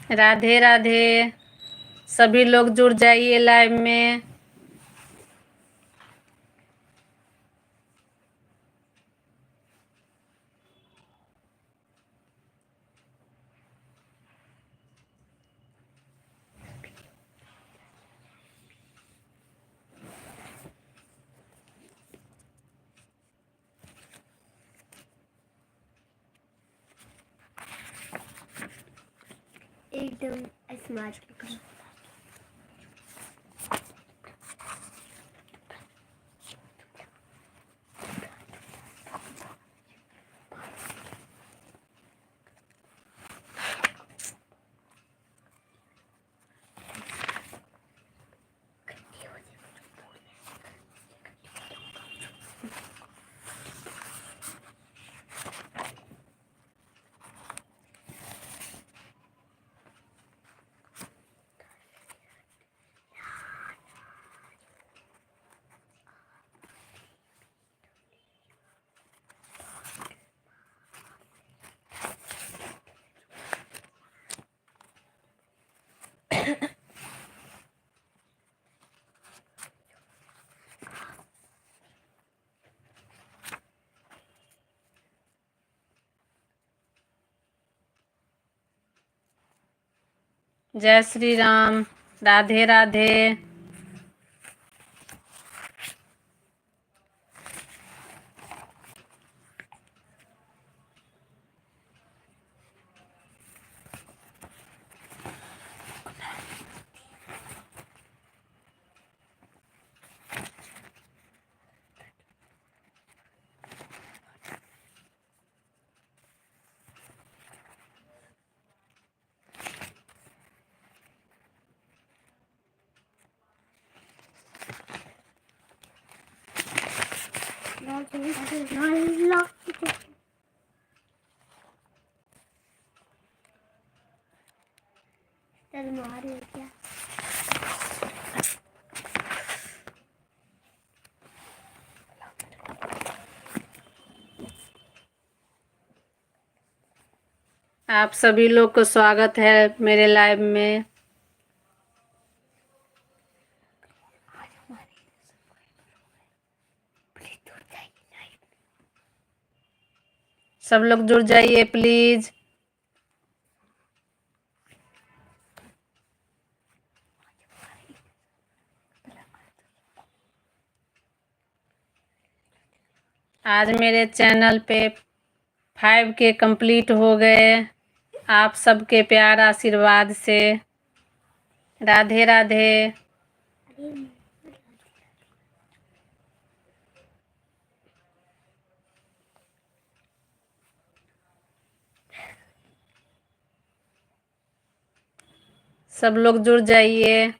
राधे राधे। सभी लोग जुड़ जाइए लाइव में। एकदम स्मार्ट। जय श्री राम। राधे राधे। क्या आप सभी लोग को स्वागत है मेरे लाइव में। सब लोग जुड़ जाइए प्लीज। आज मेरे चैनल पे 5K कंप्लीट हो गए, आप सबके प्यार आशीर्वाद से। राधे राधे। सब लोग जुड़ जाइए।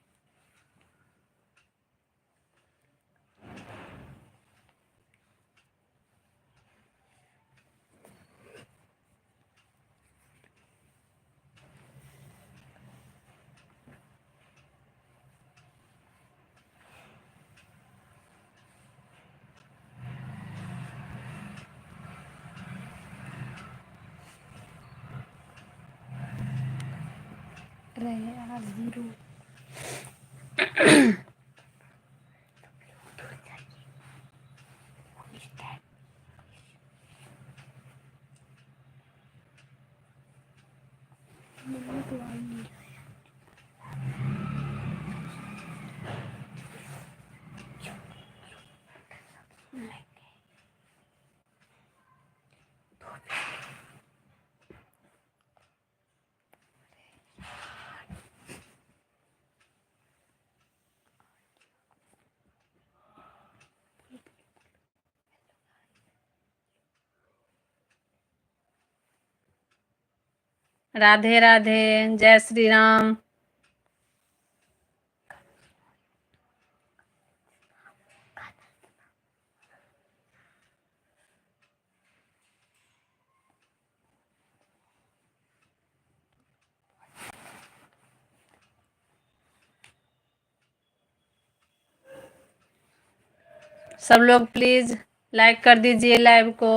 रहे 0। राधे राधे। जय श्री राम। सब लोग प्लीज लाइक कर दीजिए लाइव को।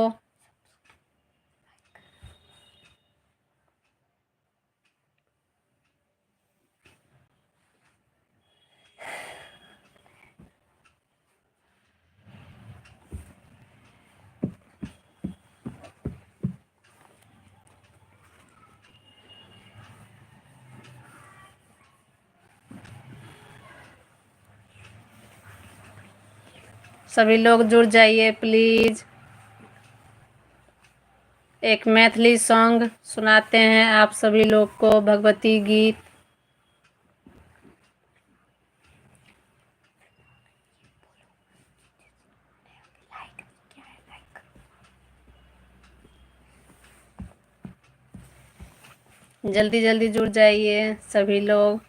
सभी लोग जुड़ जाइए प्लीज। एक मैथिली सॉन्ग सुनाते हैं आप सभी लोग को, भगवती गीत। जल्दी जल्दी जुड़ जाइए सभी लोग।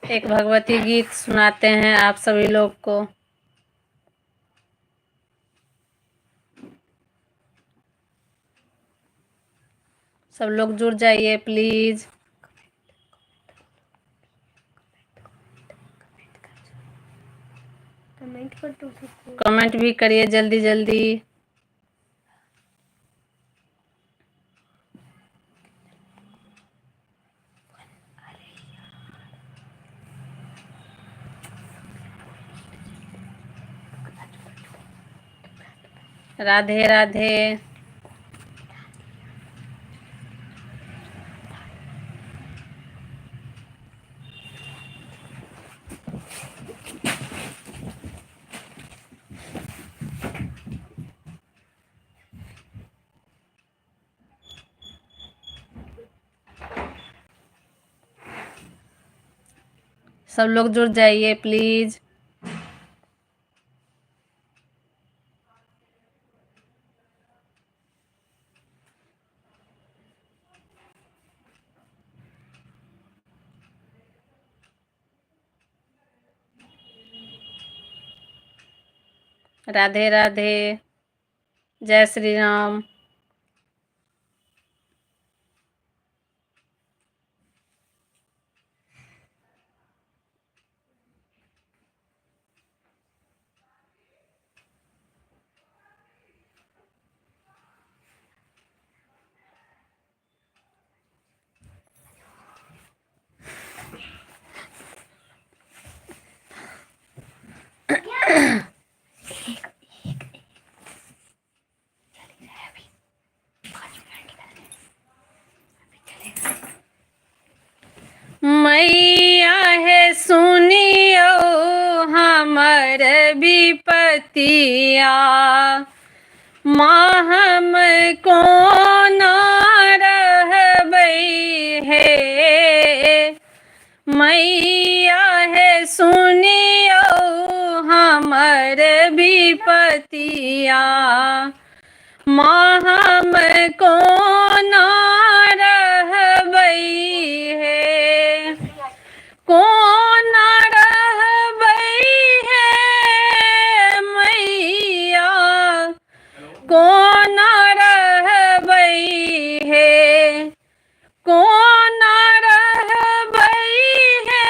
एक भगवती गीत सुनाते हैं आप सभी लोग को। सब लोग जुड़ जाइए प्लीज। कमेंट कर दो सबको। कमेंट भी करिए जल्दी जल्दी। राधे राधे। सब लोग जुड़ जाइए प्लीज। राधे राधे। जय श्री राम। मैया है सुनियो हमर विपतिया, माँ हम कोना रहबै हे। मैया है सुनियो हमर विपतिया, माँ हम कोना रहबै हे। कोना रहबै हे मैया, कोना रहबै हे। कोना रहबै हे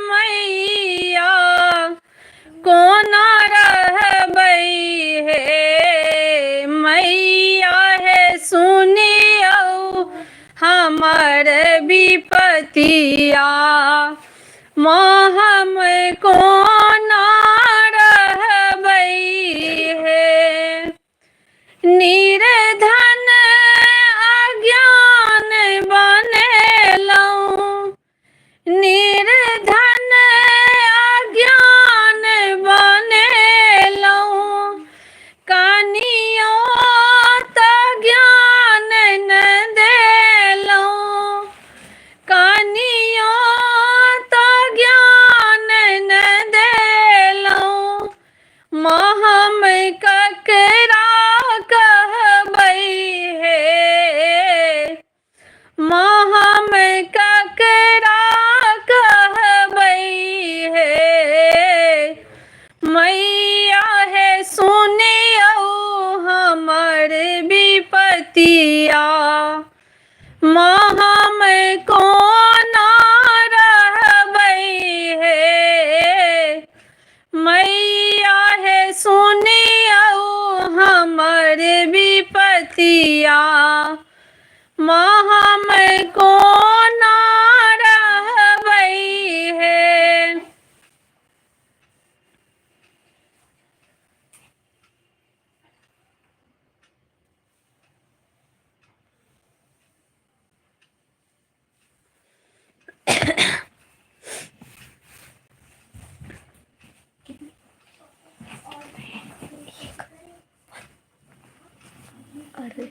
मैया, कोना रहबै हे। मैया है सुनियो हमर विपतिया, माँ हम कोना रहबै हे। निर्धन अज्ञान बनेलहुँ, निर्धन अज्ञान बनेलहुँ। कनियो तऽ ज्ञान न देलहुँ, कनियो कोना रहबै हे। अरे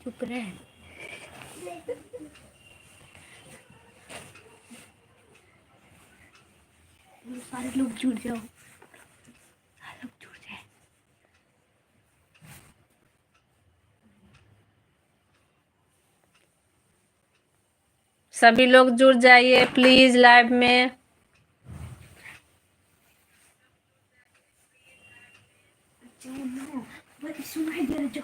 चुप रहे। सारे लोग जुड़ जाओ, सारे लोग जुड़ जाए। सभी लोग जुड़ जाइए प्लीज लाइव में। सुनाई दे रहा जो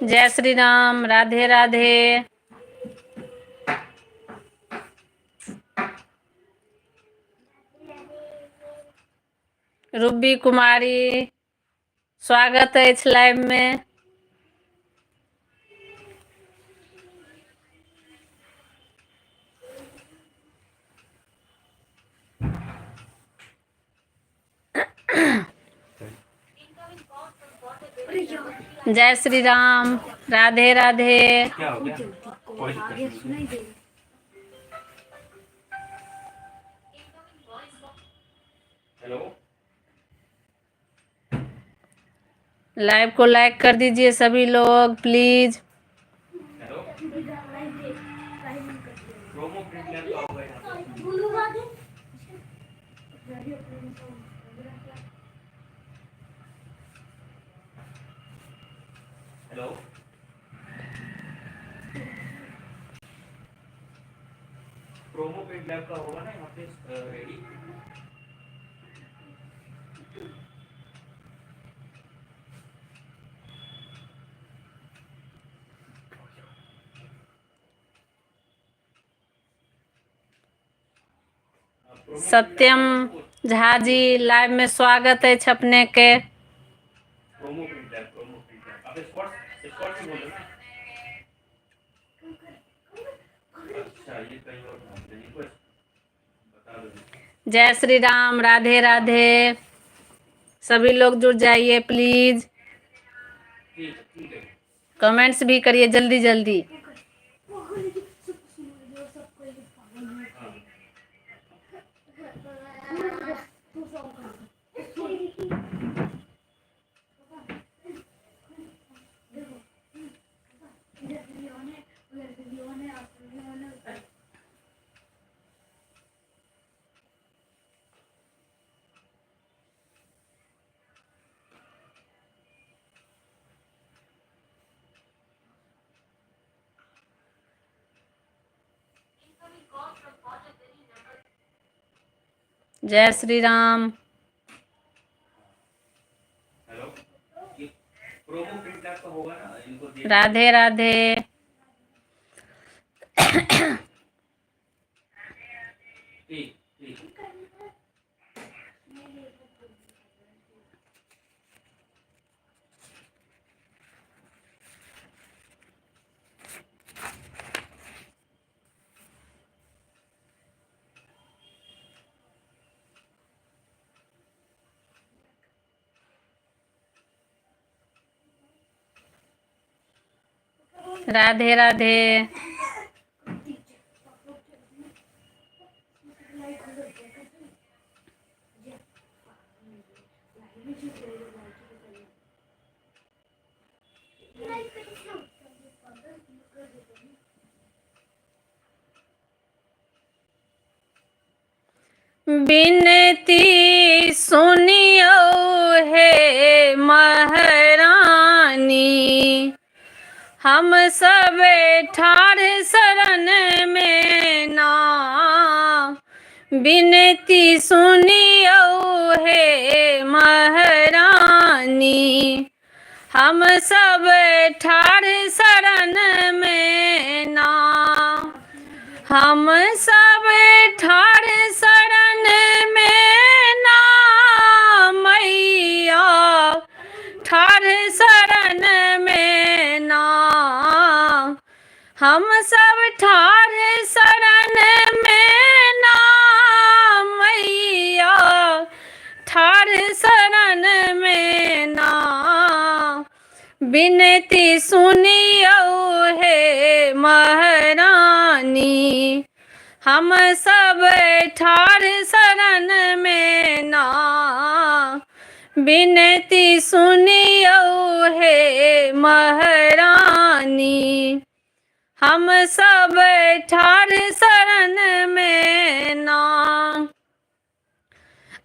जय श्री राम, राधे राधे। रूबी कुमारी स्वागत है इस लाइव में। जय श्री राम, राधे राधे। क्या हो गया? आगे सुनाई दे। हेलो, लाइव को लाइक कर दीजिए सभी लोग please. Hello, promo print lab का होगा यहाँ पे। हेलो, प्रोमो प्रिंट लैब का होगा ना यहाँ पे रेडी। सत्यम झा जी लाइव में स्वागत है छपने के। Promo print lab. अब स्पॉट स्पॉट से बोलो ना। अच्छा, ये कहीं और नाम से नहीं, बस बता दो। जय श्री राम, राधे राधे। सभी लोग जुड़ जाइए प्लीज। ठीक है। कमेंट्स भी करिए जल्दी जल्दी। जय श्री राम। हेलो, ये प्रोमो प्रिंट लैब का होगा ना, इनको देख। राधे राधे। ठीक ठीक। राधे राधे। बिनती सुनियो हे महारानी, हम सब ठाढ़ शरण में ना। बिनती सुनियो हे महारानी, हम सब ठाढ़ शरण में ना। हम सब ठाढ़ शरण में ना मैया, ठाढ़ शरण में ना। हम सब ठाढ़ शरण में ना मैया, ठाढ़ शरण में ना। बिनती सुनियो हे महारानी, हम सब ठाढ़ शरण में ना। बिनती सुनियो हे महारानी, हम सब ठाढ़ शरण में ना।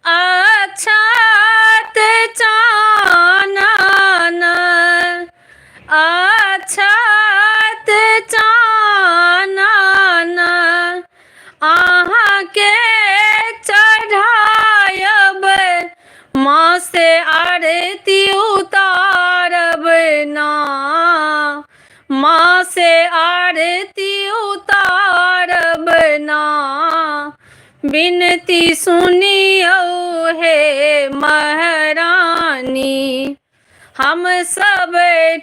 अक्षत चानन, अक्षत चानन अहाँ के चढ़ायब, माँ से आरती उतारब ना। माँ से आरती उतारब ना। बिनती सुनियो हे महारानी, हम सब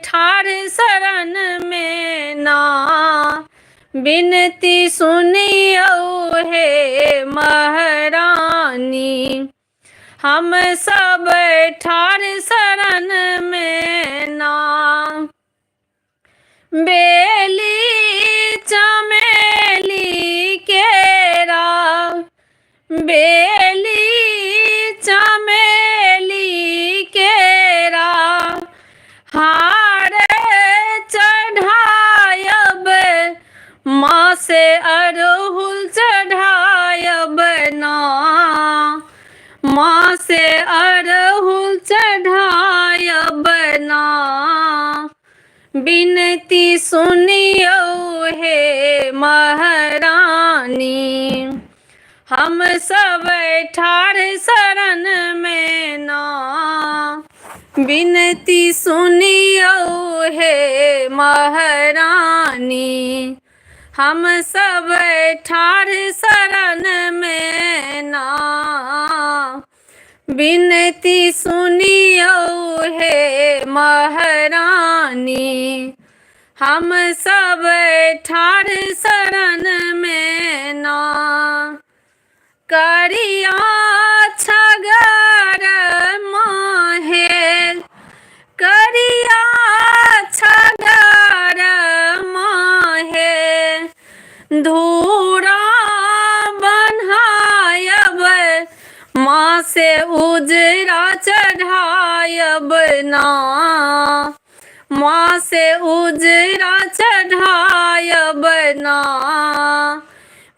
ठाढ़ शरण में ना। बिनती सुनियो हे महारानी, हम सब ठाढ़ शरण में ना। बेली चमेली केरा, बेली चमेली केरा हार चढ़ायब, माँ से अड़हुल चढ़ायब ना। माँ से अड़हुल चढ़ायब ना। बिनती सुनियो हे महारानी, हम सब ठाढ़ शरण में ना। बिनती सुनियो हे महारानी, हम सब ठाढ़ शरण में ना। बिनती सुनियो हे महारानी, हम सब ठाढ़ शरण में ना। करिया छगर माहेल, करिया छगर माहेल धूरा बन्हायब, माँ से उजरा चढ़ायब ना। माँ से उजरा चढ़ायब ना।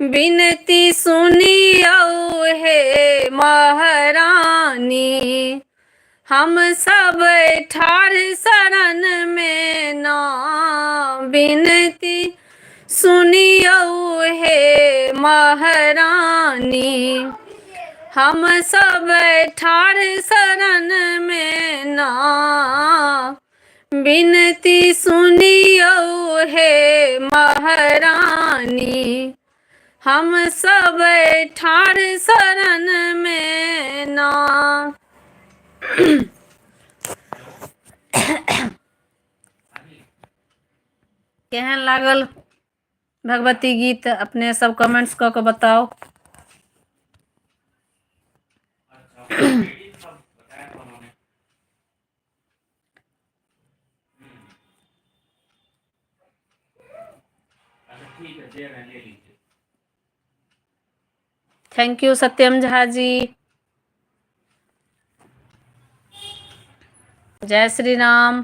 बिनती सुनियो हे महारानी, हम सब ठाढ़ शरण में ना। बिनती सुनियो हे महारानी, हम सब ठाढ़ शरण में ना। बिनती सुनियो हे महारानी, हम सब ठाढ़ शरण में ना। केहन लागल भगवती गीत अपने सब कमेंट्स कऽ के बताओ। अच्छा लेडीज सब बताया था उन्होंने। अच्छा ठीक है, दे रहे हैं, ले लीजिए। थैंक यू सत्यम झा जी। जय Shri Ram.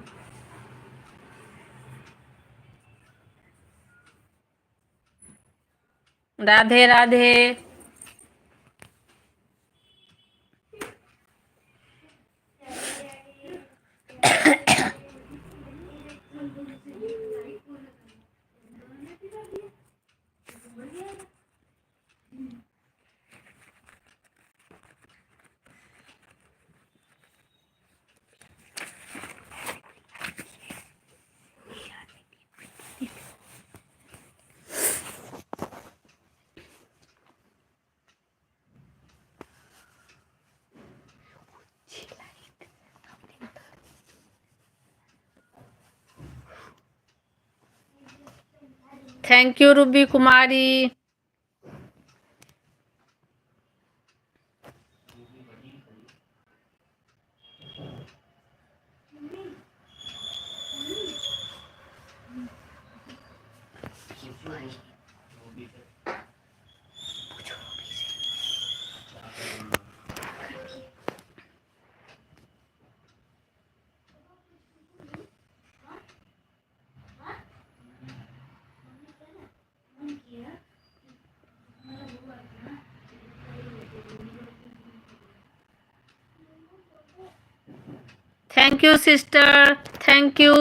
Radhe Radhe. Thank you Ruby Kumari. Thank you sister, thank you.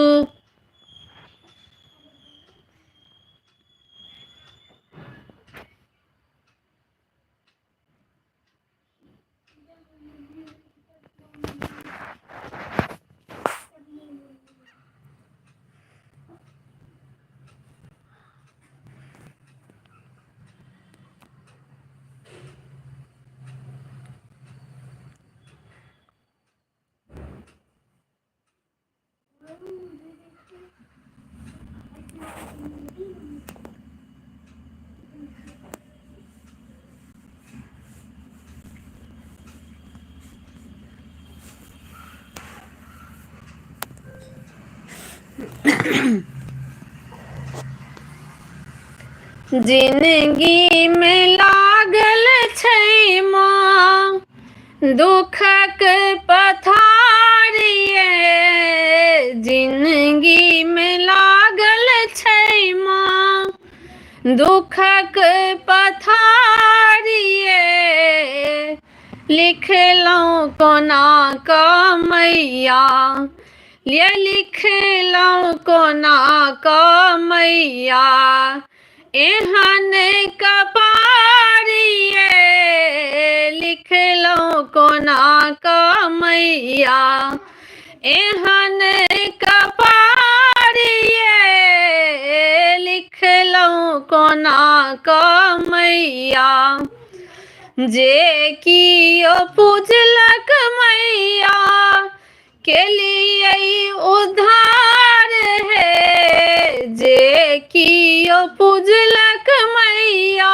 जिंदगी में लागल छै माँ दुखक पथारिये, जिंदगी में लागल छै माँ दुखक पथारिये, लिखलहुँ कोना कऽ मैया, ये लिखलहुँ कोना कऽ मैया, एहन कपारिये, लिखलहुँ कोना कऽ मैया, एहन कपारिये, लिखलहुँ कोना कऽ मैया, जे कियो पूजलक मैया केलियै उद्धार है, जे कियो पूजलक मैया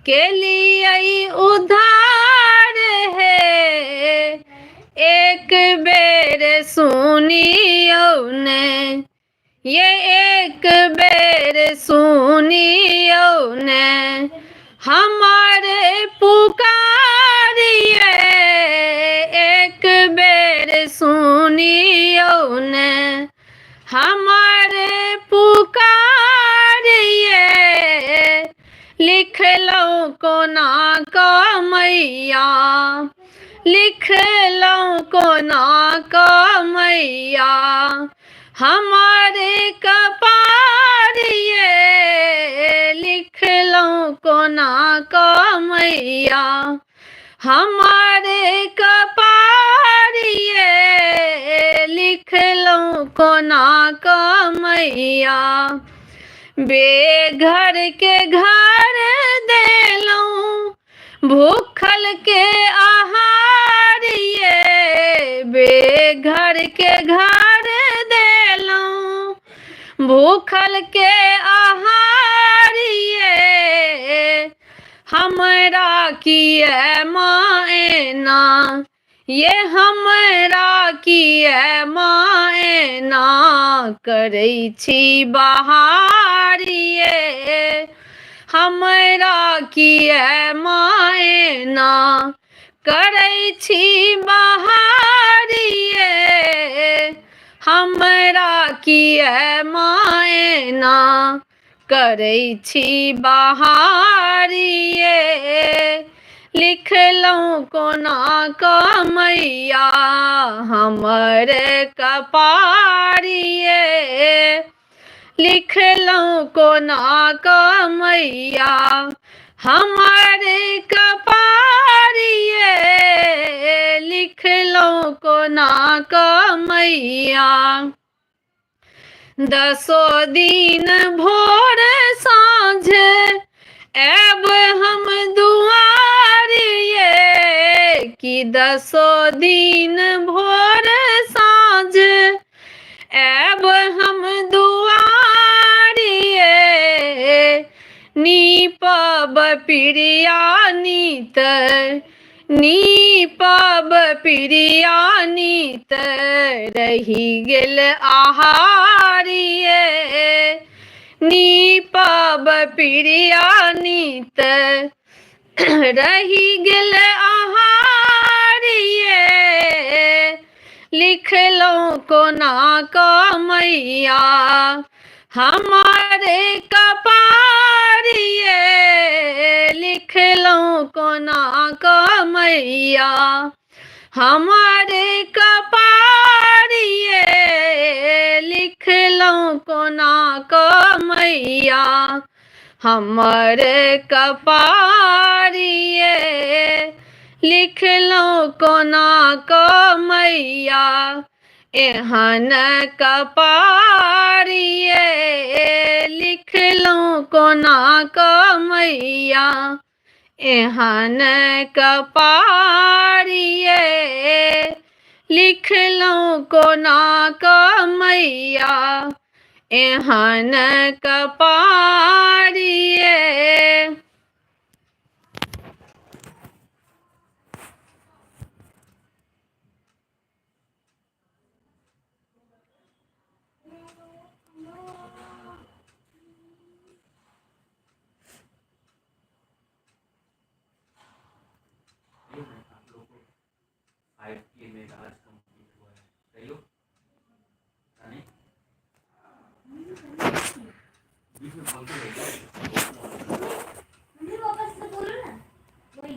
केलियै उद्धार है, एक बेर सुनियौ ने, ये एक बेर सुनियौ ने, हमर पुकारिये, एक बेर सुनियौ ने, हमर पुकारिये, लिखलहुँ कोना कऽ मैया, लिखलहुँ कोना कऽ मैया, हमर कपारिये, लिखलहुँ कोना कऽ मैया, हमर कपारिये, लिखलहुँ कोना कऽ मैया, बेघर के घर देलहुँ भूखल के आहार ये, बेघर के घर देलहुँ भूखल के आहार ये, हमरा किए माँ एना, ये हमरा किए माँ एना करै छी बहार ये, हमरा किए माँ एना करै छी बहार ये, हमरा किए माँ एना करै छी बहारिए लिखलहुँ कोना कऽ मैया हमर कपारिए लिखलहुँ कोना कऽ मैया हमर कपारिए लिखलहुँ कोना कऽ मैया 10 दिन भोर साँझ ऐब हम दुआरिए कि 10 दिन भोर साँझ ऐब हम दुआरिए नीपब प्रिया नीत नीपब प्रिया नीत रहि गेल आहारिए नीपब प्रिया नीत रहि गेल आहारिए लिखलहुँ कोना कऽ मैया हमारे कपारिए लिखलहुँ कोना कऽ मैया हमारे कपारिए लिखलहुँ कोना कऽ मैया हमर कपारिए लिखलहुँ कोना कऽ मैया एहन कपारिए लिखलहुँ कोना कऽ मैया एहन कपारिए लिखलहुँ कोना कऽ मैया एहन कपारिए। आप लोग को 5K में आज कंप्लीट हुआ है सही हो नहीं बीच में बोलते रहिए मम्मी वापस से बोलो ना वही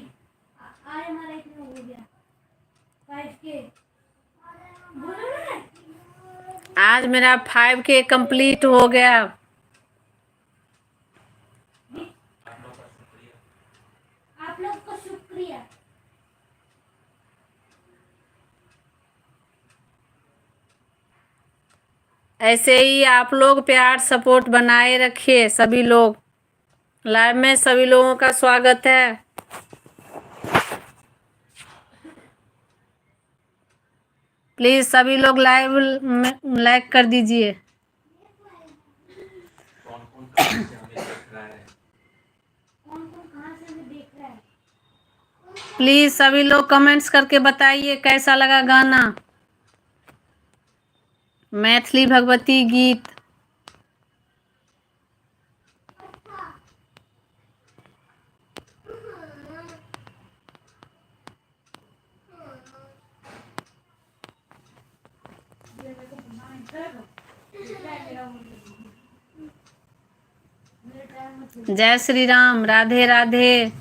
आज हमारा इतना हो गया 5K बोलो ना आज मेरा 5K कंप्लीट हो गया। आप लोग का शुक्रिया। ऐसे ही आप लोग प्यार सपोर्ट बनाए रखिए। सभी लोग लाइव में सभी लोगों का स्वागत है। प्लीज सभी लोग लाइव में लाइक कर दीजिए। कौन कहाँ से हमें देख रहा है कौन कहाँ से हमें देख रहा है प्लीज सभी लोग कमेंट्स करके बताइए कैसा लगा गाना मैथिली भगवती गीत। जय श्री राम। राधे राधे।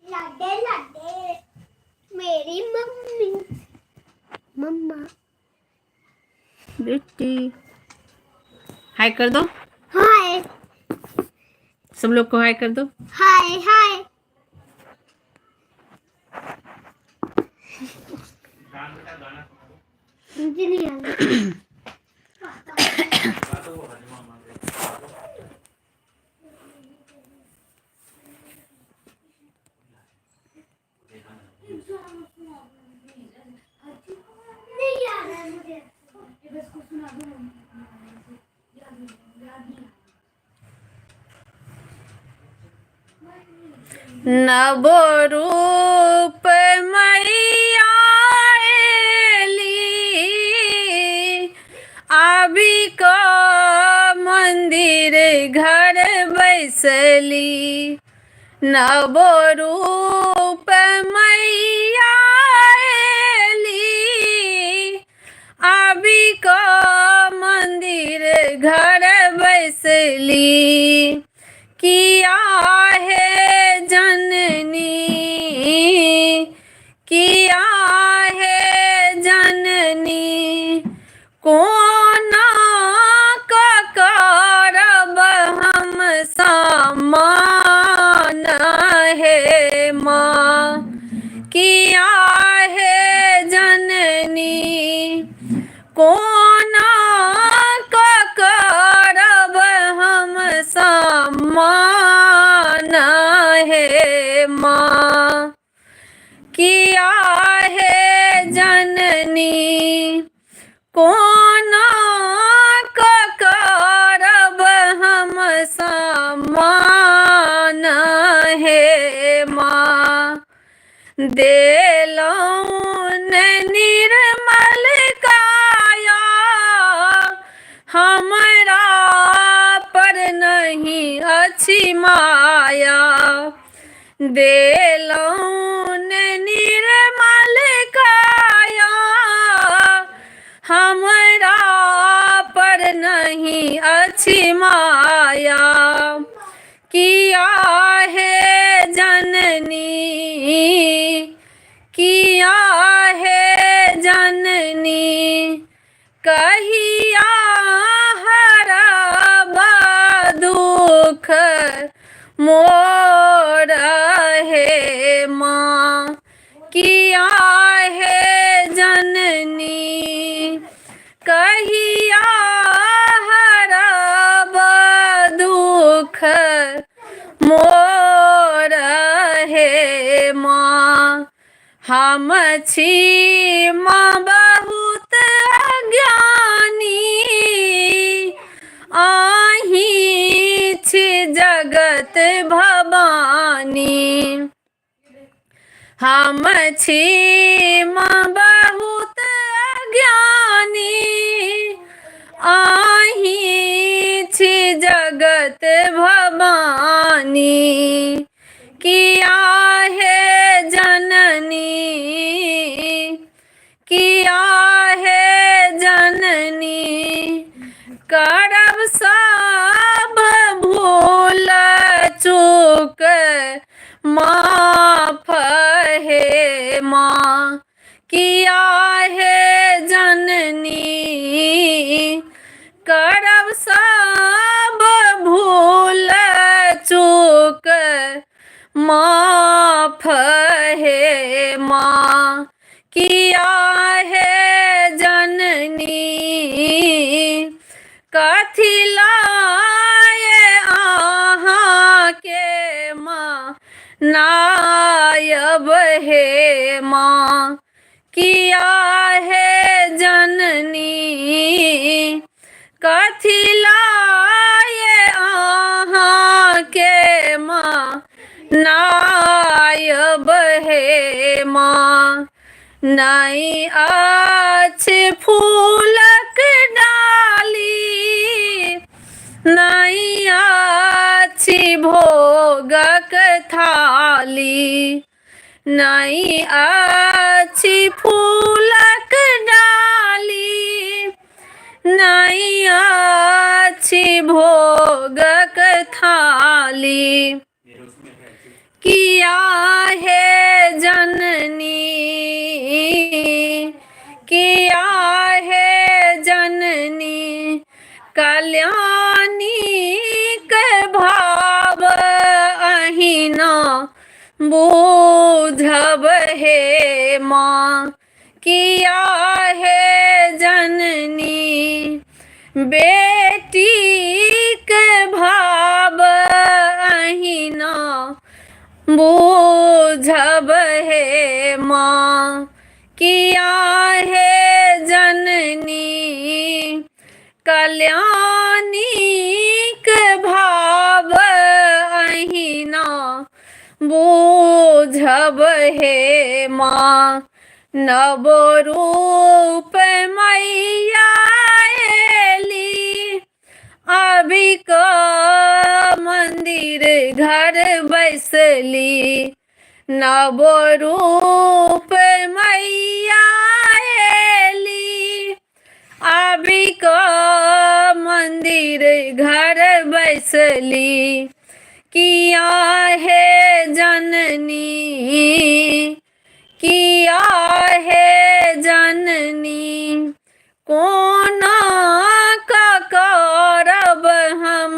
लाडे लाडे मेरी मम्मी मम्मा बेटी हाय कर दो। हाय सब लोग को हाय कर दो। हाय हाय मुझे नहीं आता नहीं आ रहा है मुझे बस कुछ सुना दो नवो रूप मैया एली अभी को मंदिर घर बैसली नवो रूप मैया का मंदिर घर बैसली किया है जननी, किया है जननी कोना का करब हम समान है माँ, किया है जननी कोना का करब हम समान है माँ, किया है जननी कोना का करब हम समान है माँ, देलौन निर्मल काया हमरा पर नहीं अछि माया, देलौन निर्मल काया हमरा पर नहीं अछि माया, किया है जननी, किया है जननी कहिया हरब दुख मोर है माँ, किया है जननी कहिया हरब दुख मोर है माँ, हम छी माँ बहुत अज्ञानी आही छी जगत भवानी, हम छी माँ बहुत अज्ञानी आही छी जगत भवानी, किया है जननी, किया है जननी करब सब भूल चूक माफ है माँ, किया है जननी करब सब भूल चूक माफ है माँ, किया है जननी कथी लाए आहाँ के माँ नायब है माँ, किया है जननी कथी लाए आहाँ के माँ नायब है माँ, नहीं अच्छे फूलक डाली नहीं अच्छी भोगक थाली, नहीं अच्छी फूलक डाली नहीं अच्छी भोगक थाली, किया है जननी, किया है जननी कल्याणी के भाव अहिना बूझब है माँ, किया है जननी बेटी के भाव अहिना बूझब है माँ, किया है जननी कल्याणी के भाव अहिना बूझब है माँ, नव रूप मैया एली अभी का मंदिर घर बैसली, नव रूप मैया एली अब खातिर घर बैसली, किया है जननी, किया है जननी, कोना का करब हम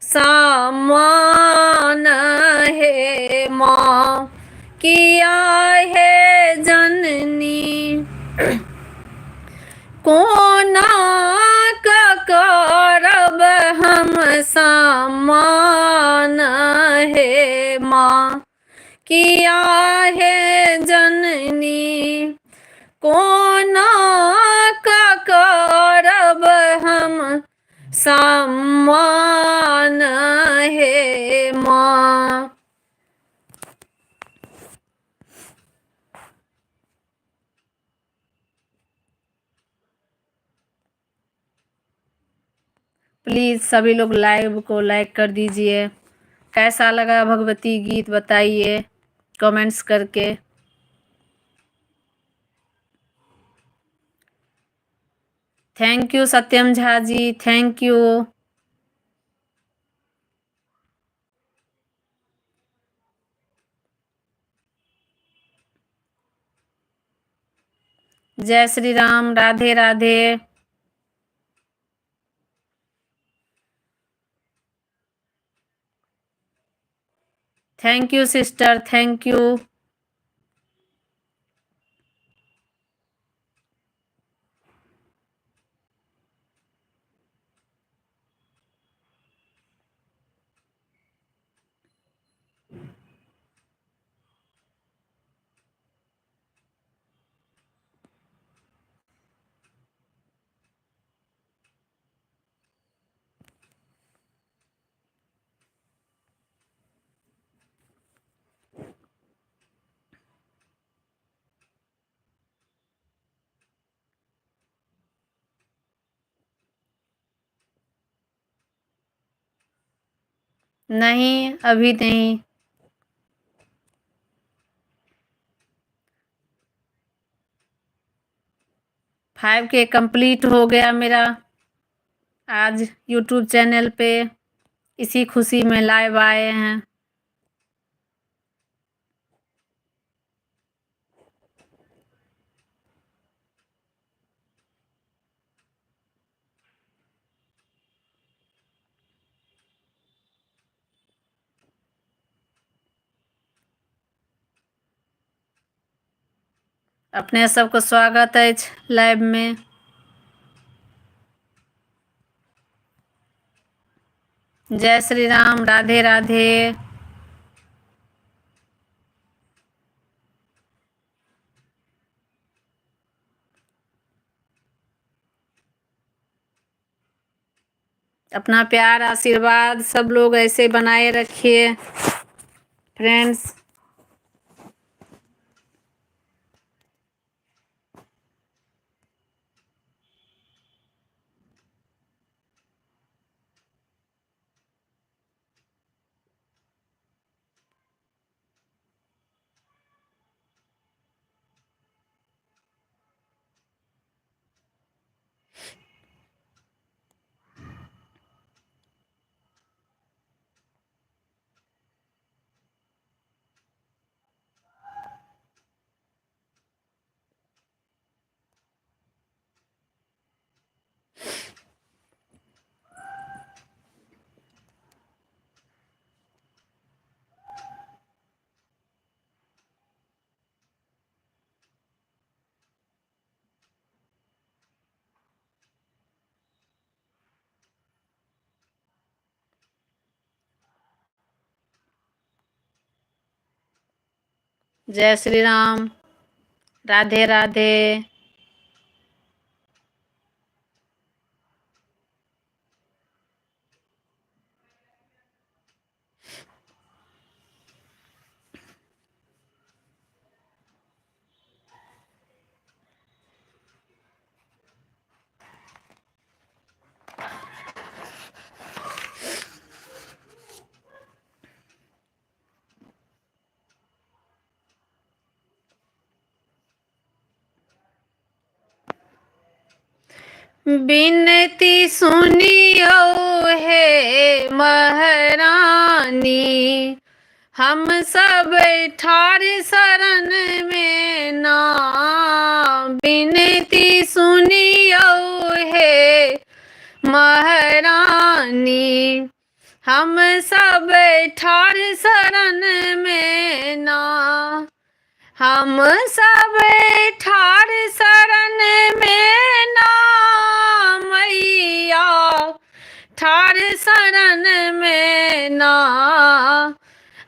सामान है माँ, किया है जननी, कोना का करब हम सामान है माँ, किया है जननी, कोना का करब हम सामान है माँ। प्लीज़ सभी लोग लाइव को लाइक कर दीजिए। कैसा लगा भगवती गीत बताइए कमेंट्स करके। Thank you Satyam Jha ji, thank you. जय Shri Ram, Radhe Radhe. Thank you sister, thank you. नहीं, अभी नहीं। फाइव के कंप्लीट हो गया मेरा आज यूट्यूब चैनल पे, इसी खुशी में लाइव आए हैं। अपने सबको स्वागत है लाइव में। जय श्री राम, राधे राधे। अपना प्यार आशीर्वाद सब लोग ऐसे बनाए रखिए फ्रेंड्स। जय श्री राम, राधे राधे। बिनती सुनियो हे महारानी, हम सब ठार शरण में ना। बिनती सुनियो हे महारानी, हम सब ठार शरण में ना। हम सब ठार शरण में ना मैया, ठार शरण में ना।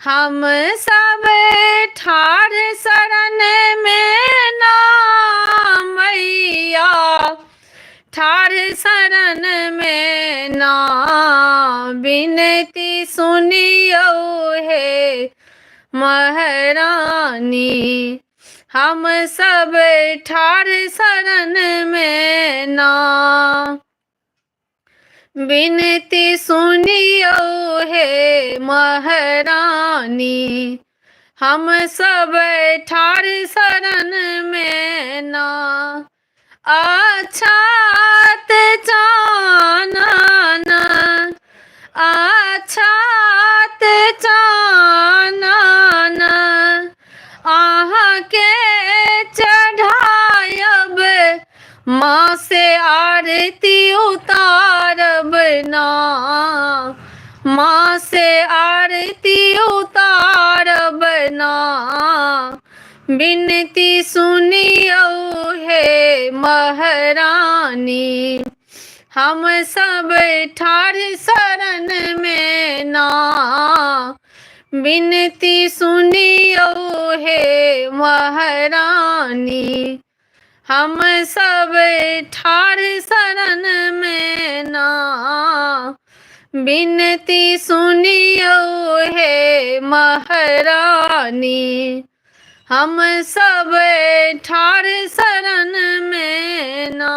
हम सब ठार शरण में ना मैया, ठार शरण में ना। बिनती सुनियो हे महारानी, हम सब ठार शरण में ना। बिनती सुनियो हे महारानी, हम सब ठार शरण में ना। अछात चानन, अछात चानन, अहाँ के चढ़ायब, माँ से आरती उतारब ना। माँ से आरती उतारब ना। बिनती सुनियो हे महारानी, हम सब ठार शरण में ना। बिनती सुनियो हे महारानी, हम सब ठार शरण में ना। बिनती सुनियो हे महारानी, हम सब ठार शरण में ना।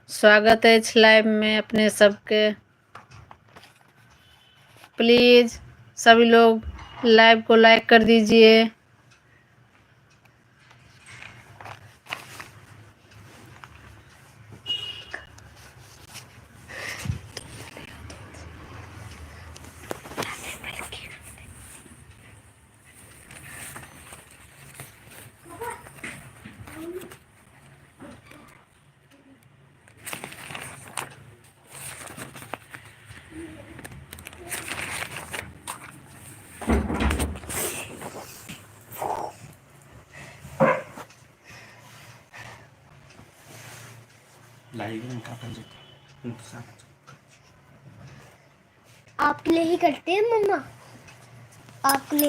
स्वागत है इस लाइव में अपने सबके। प्लीज सभी लोग लाइव को लाइक कर दीजिए। Lain kapan jadi untuk sangat. आपले ही करते हैं मम्मा, आपले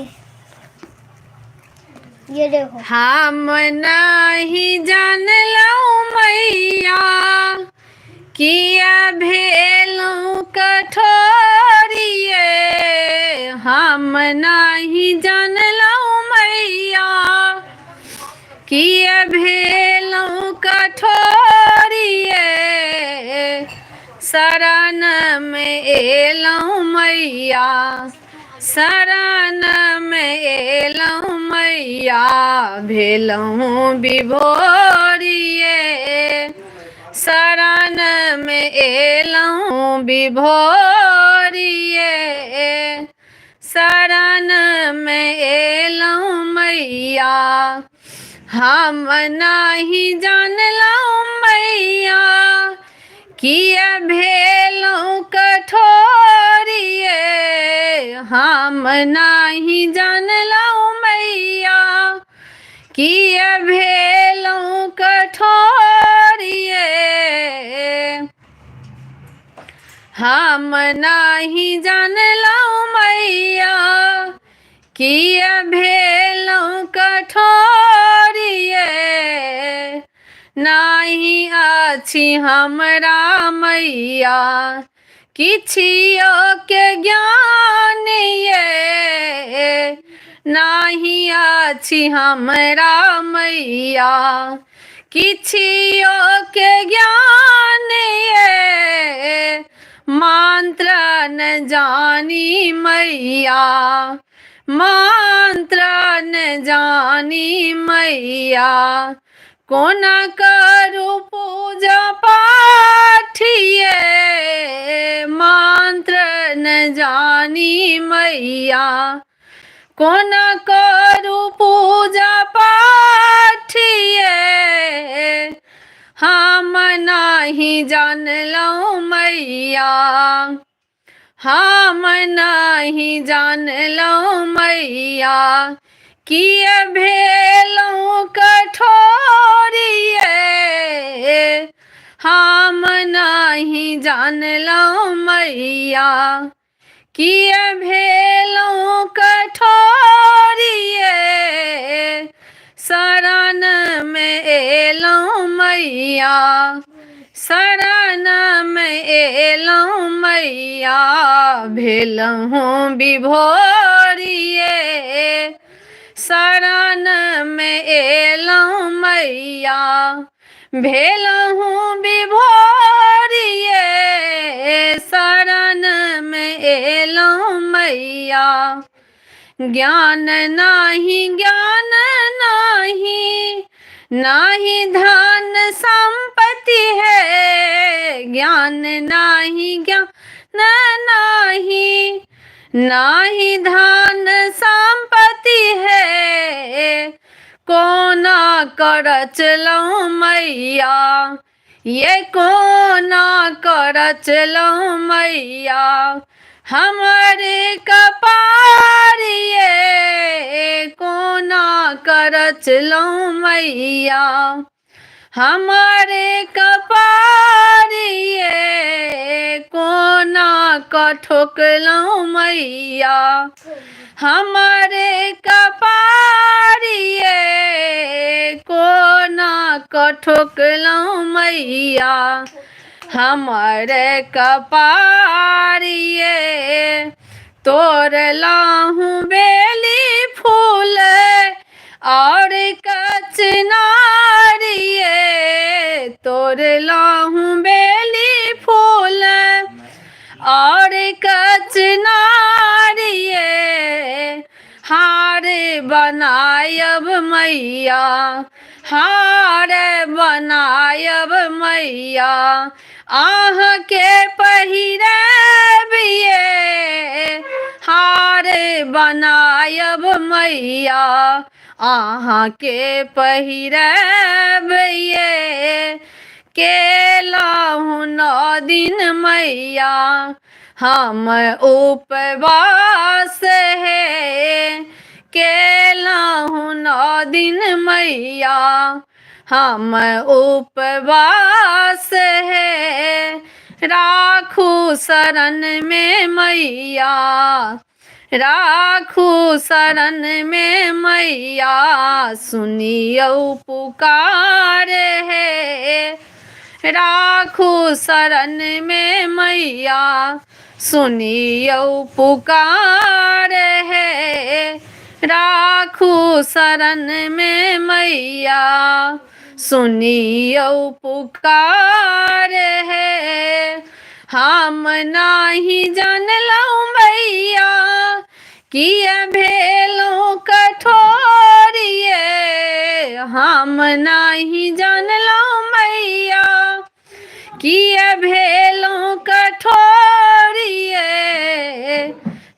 ये देखो। हम नहीं जानलौ मैया किया भेलौ कठोरिए, हम नहीं जानलौ मैया किया भेलौ कठोरिए, शरण में एलौ मैया, शरण में एलौ मैया, भेलौ विभोरिए, शरण में एलौ विभोरिए, शरण में एलौ मैया, हम नहीं जानलौ मैया किया भेलौ कठोरिए, हम नहीं जानलौ मैया किया भेलौ कठोरिए, हम नहीं जानलौ मैया किया भेलौ कठोरिए, नहीं अछि हमरा मैया किछियो के ज्ञान ये, नहीं अछि हमरा मैया किछियो के ज्ञान ये, मंत्र न जानी मैया, मंत्र न जानी मैया, कोना करू पूजा पाठिए, मंत्र न जानी मैया, कोना करू पूजा पाठिए, हम नहीं जानलौ मैया, हम नहीं जानलौ मैया किया भेलौ कठोरिए, हम नहीं जानलौ मैया किया भेलौ कठोरिए, शरण में एलौ मैया, शरण में एलौ मैया, भेलौ विभोरिए, शरण में एलौ मैया, भेलौ विभोरिए, शरण में एलौ मैया, ज्ञान नाही, ज्ञान नाही, नाही धन संपत्ति है, ज्ञान नाही, ज्ञान नाही, नाही धन संपत्ति है, कोना करचलौ मैया, ये कोना करचलौ मैया, हमारे कपारिए, कोना करचलौ मैया, हमारे कपारिए, कोना कठोकलौ मैया, हमारे कपारिए, कोना कठोकलौ मैया, हमारे कपारिए, तोड़लहूँ बेली फूल और कचनारिए, तोड़लहूँ बेली फूल और कचनारिए, हार बनायब मैया, हार बनायब मैया, आह के पहिरबिए, हार बनायब मैया, आह के पहिरबिए, केलहूँ 9 दिन मैया हम उपवास है, केलहूँ 9 दिन मैया हम उपवास है, राखू शरण में मैया, राखू शरण में मैया, सुनियो पुकार है। राखू शरण में मैया, सुनियो पुकार है। राखू शरण में मैया, सुनियो पुकार है। हम नाही जानलहुँ मैया, किया भेलहुँ कठोरिए। हम नाही जानलहुँ मैया, किया भेलहुँ कठोरिए।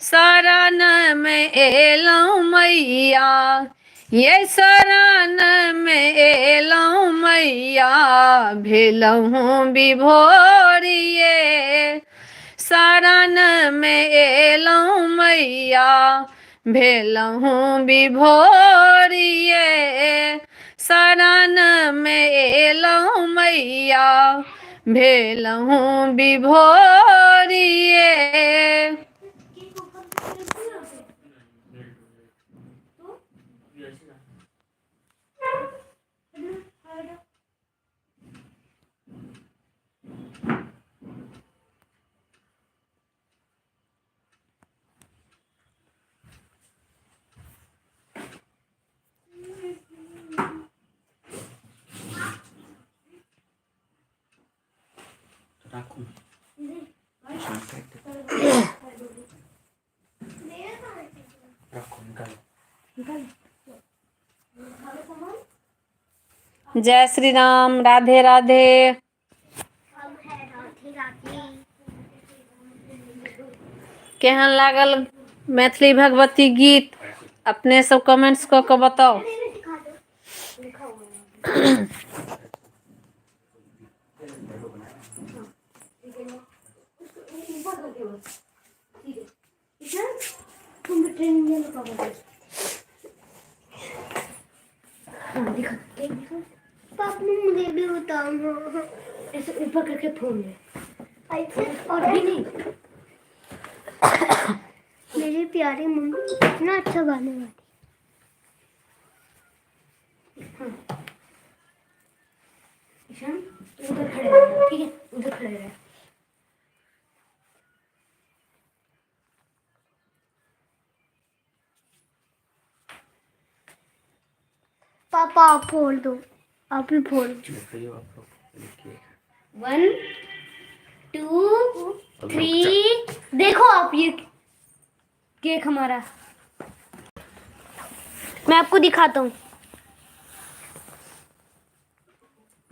शरण में एलहुँ मैया, ये शरण में एलहुँ मैया, भेलहुँ विभोरिए। शरण में एलहुँ मैया, भेलहुँ विभोरिए। शरण में एलहुँ मैया, भेलहुँ विभोरिए। केक ऊपर से गिर गया फिर। तो हट। राखू रखो निकालो। जय श्री राम। राधे राधे। केहन लागल मैथिली भगवती गीत, अपने सब कमेंट्स कऽ के बताओ। तुम ट्रेनिंग में लगा बोलो। हाँ दिखा केक दिखा। पापा मुझे भी बताओ। ऐसे ऊपर करके फोन ले। ऐसे और भी नहीं। मेरी प्यारी मम्मी इतना अच्छा गाने वाली। हाँ ईशान उधर खड़े रहो, ठीक है उधर खड़े रहे। पापा आप फोड़ दो, आप ही फोड़। 1 2 3 देखो आप ये केक हमारा। मैं आपको दिखाता हूँ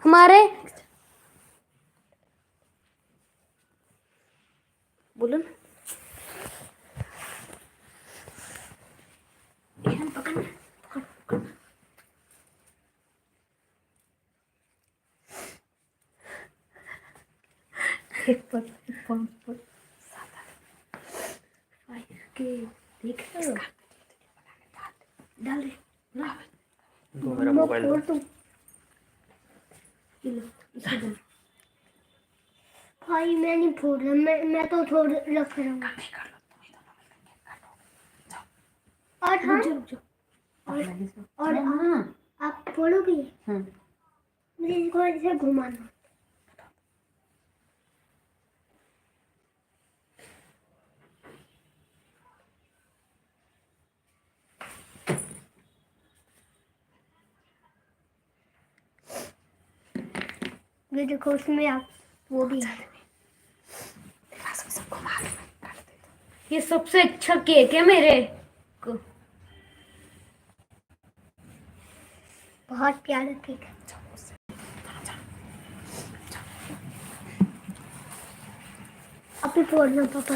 हमारे। बोलो ना ईशान पकड़। देख रहे हो डाल दे ना। दो मेरा मोबाइल दो। भाई मैं नहीं फोड़ रहा, मैं तो थोड़ा रख रहा हूँ। और हाँ और आप फोड़ोगे। मुझे इसको ऐसे घुमाना। ये देखो उसमें आप वो भी है। ये सबसे अच्छा केक है मेरे को। बहुत प्यारा केक है। आप ही फोड़ना पापा।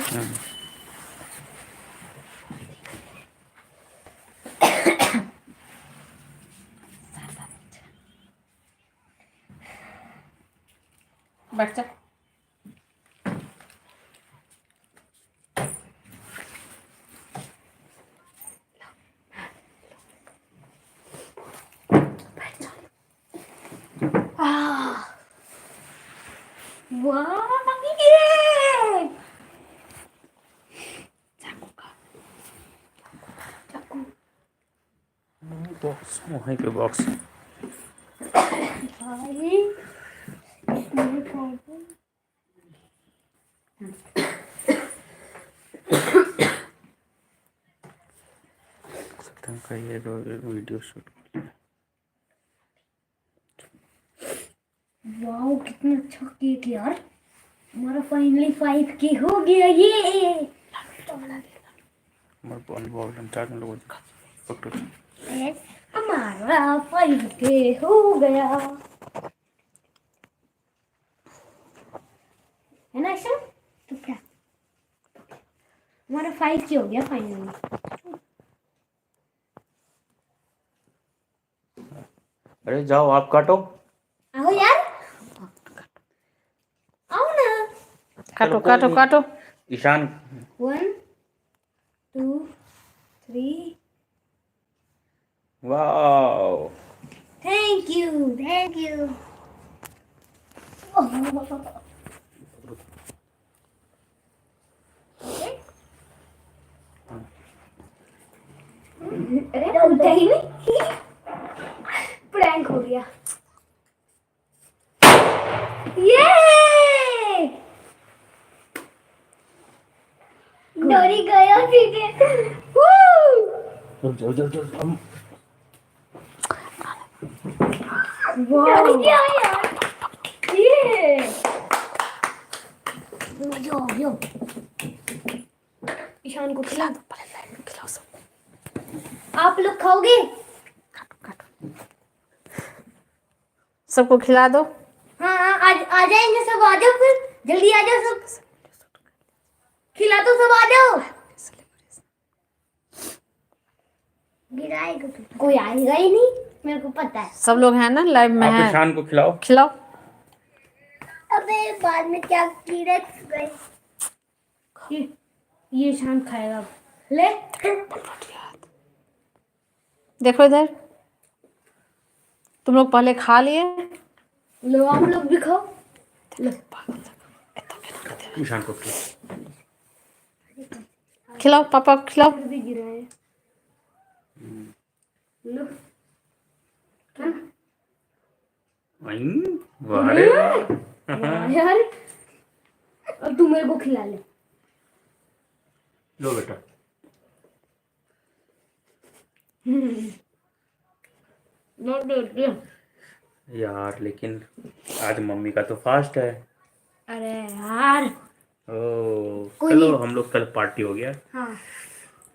बैठ जा। वाह वहीं पे बॉक्स। भाई मेरे फोन पे का ये वीडियो शूट। वाओ कितना अच्छा केक यार। हमारा फाइनली 5K हो गया ये। प्रॉब्लम चार लोगों फोटो। हमारा 5K हो गया है ना ऐसा। तो क्या हमारा 5K हो गया फाइनली। अरे जाओ आप काटो। आओ यार आओ ना। काटो काटो काटो। ईशान 1 2 3 वाओ। Thank you. अरे उठा ही नहीं। प्रैंक हो गया। ये डोरी गया सीधे। वाह क्या यार ये। यो ईशान को खिला दो। खिलाओ सब। आप लोग खाओगे। सबको खिला दो। हाँ आ जाएंगे सब। आ जाओ फिर जल्दी आ जाओ सब। खिला तो सब आ जाओ। गिराएगा तो कोई आएगा ही नहीं मेरे को पता है। सब लोग हैं ना लाइव में आप हैं। ईशान को खिलाओ। खिलाओ। अबे बाद में क्या कीड़े गए। ये ईशान खाएगा अब। ले देखो इधर। तुम लोग पहले खा लिए। लो आप लोग भी खाओ। लो ईशान को खिलाओ। खिलाओ पापा को खिलाओ। भी गिरा है। लो वाह वाह यार। और तू मेरे को खिला ले। लो बेटा। यार लेकिन आज मम्मी का तो फास्ट है। अरे यार ओ कोई चलो नहीं। हम लोग कल पार्टी हो गया। हाँ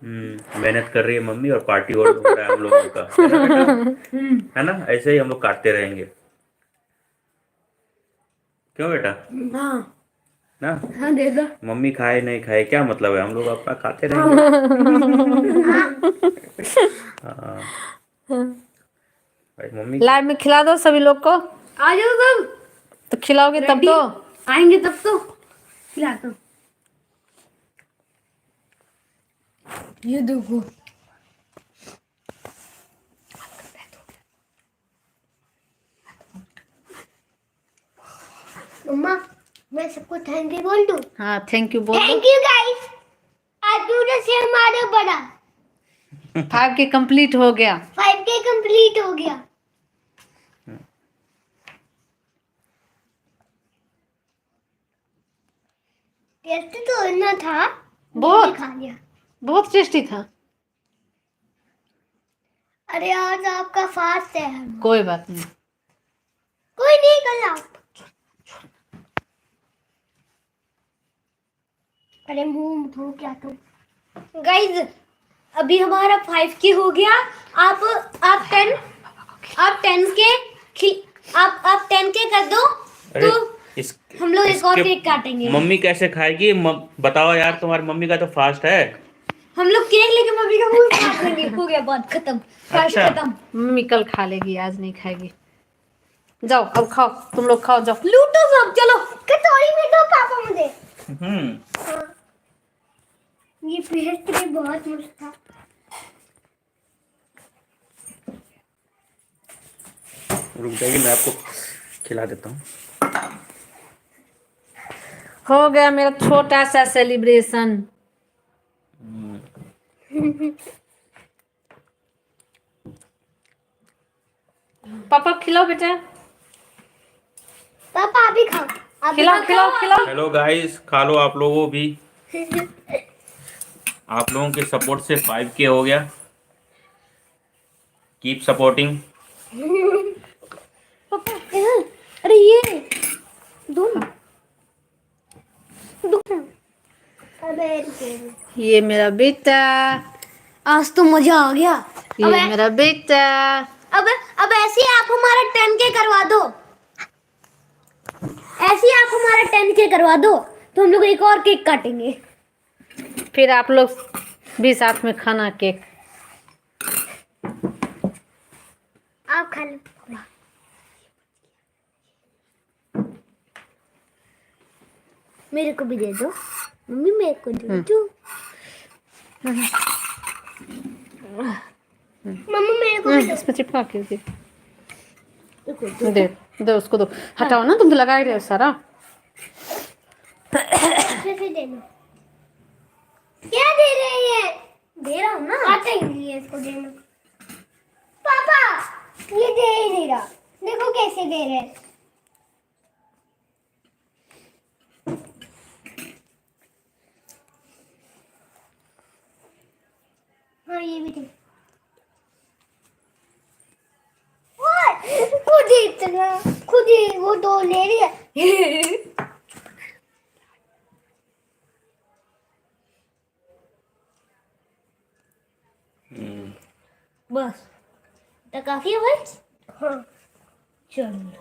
मेहनत कर रही है मम्मी और पार्टी और हो रहा है हम लोगों का, है ना बेटा? है ना, ऐसे ही हम लोग काटते रहेंगे। क्यों बेटा? हाँ ना हाँ दे दो। मम्मी खाए नहीं खाए क्या मतलब है, हम लोग अपना खाते रहेंगे। हाँ भाई मम्मी लाइव में खिला दो सभी लोग को। आ जाओ सब। तो खिलाओगे तब रेडी? तो। आएंगे तब तो खिलाता हूँ। ये देखो मम्मा मैं सबको थैंक यू बोल दूं। हाँ थैंक यू बोल दो। Thank you guys. आज पूरा से हमारा बड़ा 5K कंप्लीट हो गया। 5K कंप्लीट हो गया। टेस्ट तो इतना था बहुत खा लिया। बहुत टेस्टी था। अरे आज आपका फास्ट है। कोई बात नहीं। कोई नहीं कल आप। अरे मुंह धो क्या तुम। गाइस अभी हमारा 5K हो गया। आप 10 के आप 10K कर दो अरे तो इस हम लोग एक और इसके केक काटेंगे। मम्मी कैसे खाएगी? बताओ यार, तुम्हारी मम्मी का तो फास्ट है। हम लोग केक लेके मम्मी का मुंह काट देंगे। हो गया बात खत्म। फास्ट अच्छा। खत्म। मम्मी कल खा लेगी, आज नहीं खाएगी। जाओ अब खाओ, तुम लोग खाओ जाओ। लूटो सब चलो। कटोरी में दो पापा मुझे। हम्म ये पेस्ट्री बहुत मस्त था। रुक जाइए मैं आपको खिला देता हूँ। हो गया मेरा छोटा सा सेलिब्रेशन। पापा खिलाओ बेटा, पापा आप ही खाओ, आप भी खिलाओ खिलाओ खिलाओ। हेलो गाइस, खा लो आप लोगों भी। आप लोगों के सपोर्ट से 5K हो गया। Keep supporting. अरे ये दोनों दोनों। अबे ये मेरा बेटा, आज तो मजा आ गया। ये मेरा बेटा। अब ऐसे ही आप हमारा 10K करवा दो, ऐसे ही आप हमारा 10K करवा दो तो हम लोग एक और केक काटेंगे। फिर आप लोग भी साथ में खाना केक। आप खा लो। मेरे को भी दे दो मम्मी, मेरे को दे दो। मम्मी मेरे को भी दो। इसमें चिपका के दे देखो, दे दो उसको दो। हटाओ ना, तुम तो लगा ही रहे हो सारा। अच्छे से दे दो। क्या दे रहे हैं? दे रहा हूँ ना, आता ही नहीं है इसको देना। पापा ये दे ही नहीं रहा, देखो कैसे दे रहे हैं। हाँ ये भी दे। खुद ही इतना, खुद ही वो दो ले रही है। बस तो काफी है भाई। हाँ चलो।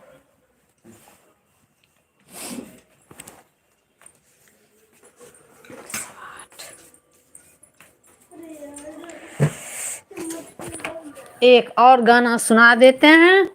एक और गाना सुना देते हैं।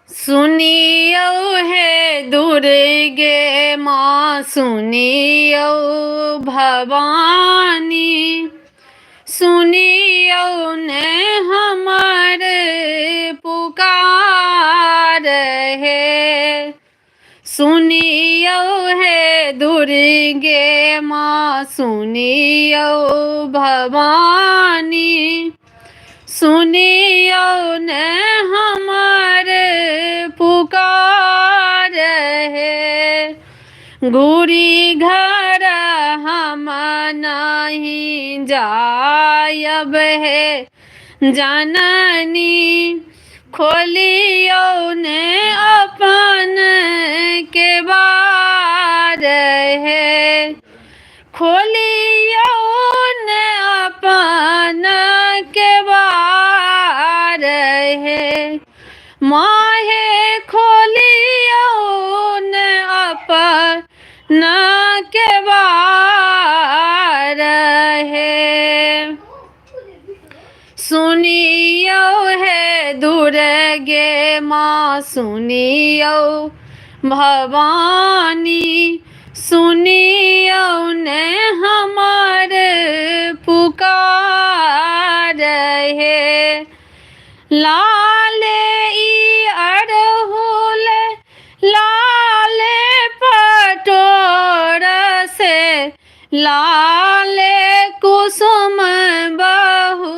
सुनियो हे दुर्गे माँ, सुनियो भवानी, सुनियो ने हमार पुकार है। सुनियो हे दुर्गे माँ, सुनियो भवानी, सुनियो ने हमारे पुकार है। घूरी घर हम नहीं जायब है जननी, खोलियो ने अपन के बार है। खोलियो ने अपन के बार है। माहे खोलियो ने अपन के बार है। सुनियो है दुर्गे माँ, सुनियो भवानी, सुनियो ने हमारे पुकार है। लाले ई अड़हुल लाले पटोर से, लाले कुसुम बहु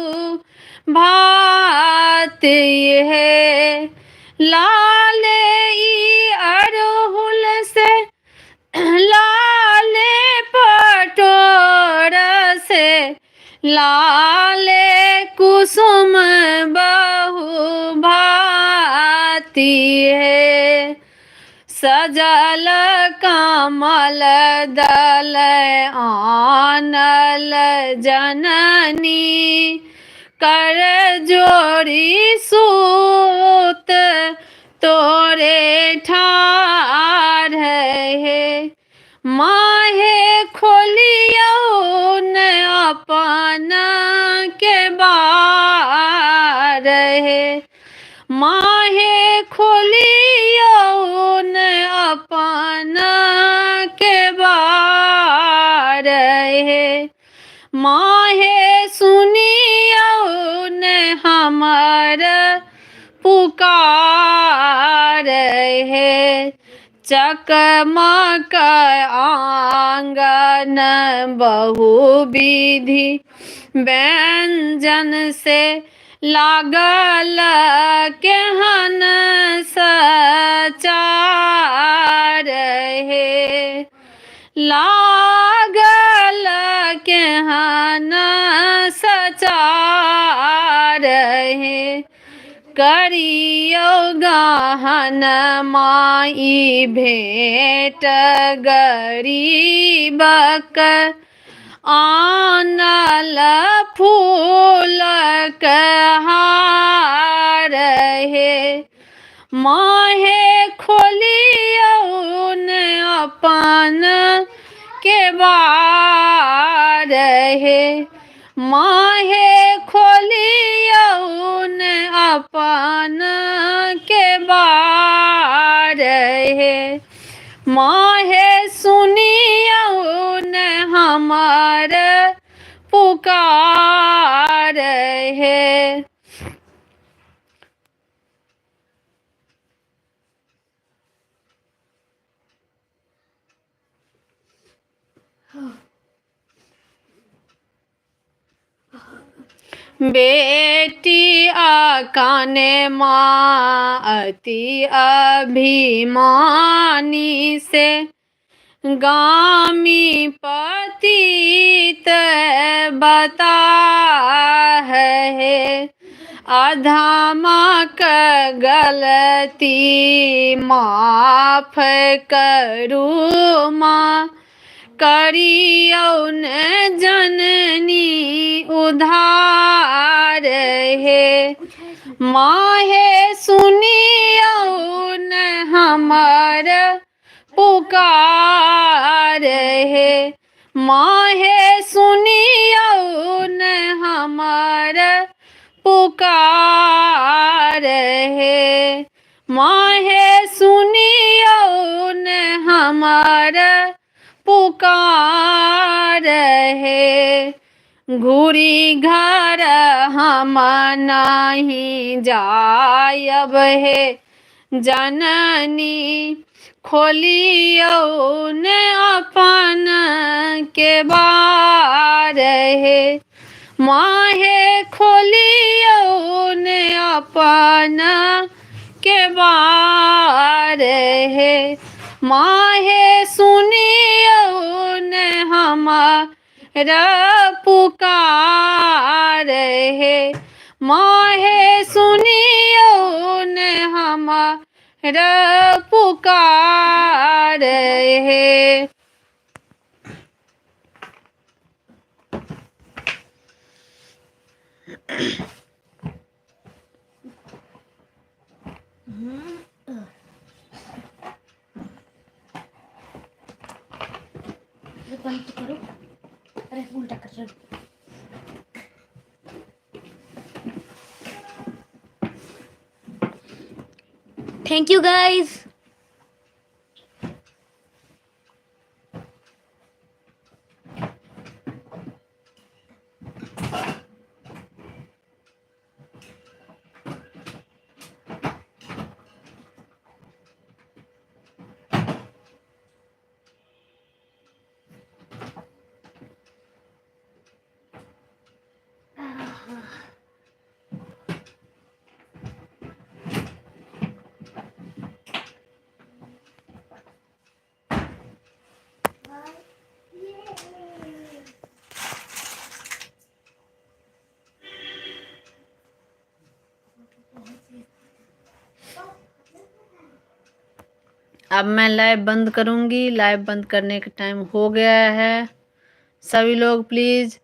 भात है। लाले ई अड़हुल से, लाले पटोर से, लाले कुसुम बहु भाती है। सजल कमल दल आनल जननी, कर जोड़ी सूत तोरे ठार है। माहे खोलियो ने अपन के बार है। माहे खोलियो ने अपन के बार माहे सुनियो ने हमर पुकार है। चकमक आंगन बहुविधि व्यंजन से लागल केहन सचार है। लागल केहन सचार है। करियो गहन माई भेंट गरीबक आनल फूलक हार है। माहे खोलियो ने अपन के बार है। माहे खोलियो ने अपन के बार है। माहे सुनियो ने हमार पुकार है। बेटी आकाने माँ अति अभिमानी से गामी पतित बता है। अधमक गलती माफ करू माँ करियो ने जननी उधार है। माहे सुनियो ने हमर पुकार है। माहे सुनियो ने हमर पुकार है। माहे सुनियो ने हमर पुकार है। घूरी घर हम नहीं जायब है। जननी खोलियो ने अपन के बार है। माहे खोलियो ने अपन के बार है। माहे सुनियो ने हमारा पुकार है। माहे सुनियो ने हमारा पुकार है। बंद तो करो। अरे उल्टा कर रहे हो। Thank you guys. अब मैं लाइव बंद करूंगी। लाइव बंद करने का टाइम हो गया है। सभी लोग प्लीज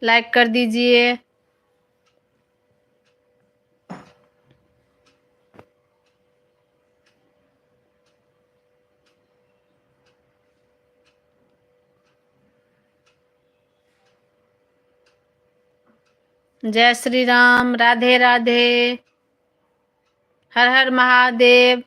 लाइक कर दीजिए। जय श्री राम। राधे राधे। हर हर महादेव।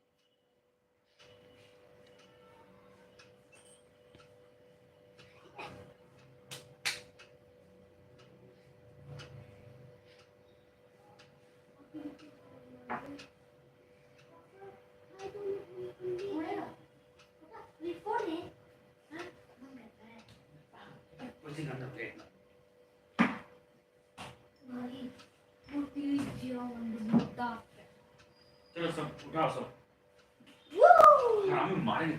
चलो सब उठाओ सब, हरामी मारेंगे।